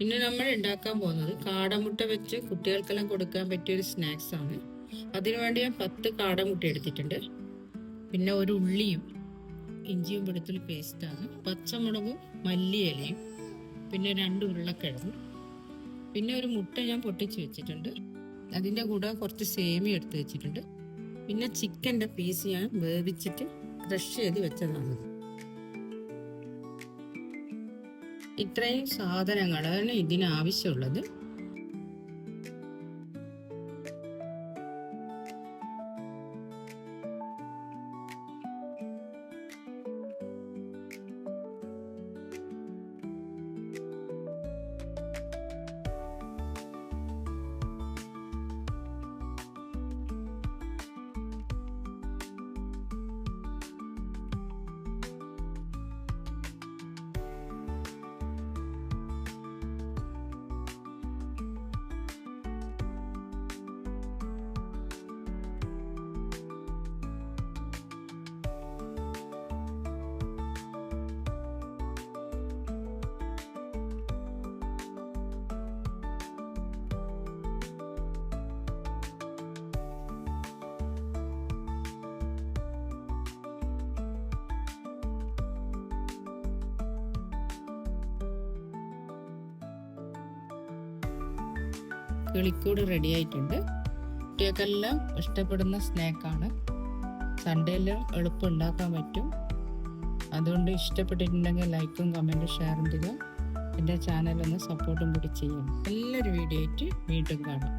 പിന്നെ നമ്മൾ ഉണ്ടാക്കാൻ പോകുന്നത് കാടമുട്ട വെച്ച് കുട്ടികൾക്കെല്ലാം കൊടുക്കാൻ പറ്റിയൊരു സ്നാക്സ് ആണ്. അതിനുവേണ്ടി ഞാൻ 10 കാടമുട്ട എടുത്തിട്ടുണ്ട്. പിന്നെ ഒരു ഉള്ളിയും ഇഞ്ചിയും വെളുത്തുള്ളി പേസ്റ്റാണ്, പച്ചമുളകും മല്ലിയിലയും, പിന്നെ 2 ഉരുളക്കിഴങ്ങും, പിന്നെ ഒരു മുട്ട ഞാൻ പൊട്ടിച്ച് വെച്ചിട്ടുണ്ട്. അതിൻ്റെ കൂടെ കുറച്ച് സേമിയ എടുത്ത് വെച്ചിട്ടുണ്ട്. പിന്നെ ചിക്കൻ്റെ പീസ് ഞാൻ വേവിച്ചിട്ട് ക്രഷ് ചെയ്ത് വെച്ചതാണ്. ഇത്രയും സാധനങ്ങളാണ് ഇതിന് ആവശ്യമുള്ളത്. കിളിക്കൂട് റെഡി ആയിട്ടുണ്ട്. കുട്ടികൾക്കെല്ലാം ഇഷ്ടപ്പെടുന്ന സ്നാക്കാണ്. സൺഡേയിലും എളുപ്പം ഉണ്ടാക്കാൻ പറ്റും. അതുകൊണ്ട് ഇഷ്ടപ്പെട്ടിട്ടുണ്ടെങ്കിൽ ലൈക്കും കമൻറ്റും ഷെയറും ചെയ്യുക. എൻ്റെ ചാനലൊന്ന് സപ്പോർട്ടും കൂടി ചെയ്യും. നല്ലൊരു വീഡിയോ ആയിട്ട് വീണ്ടും കാണാം.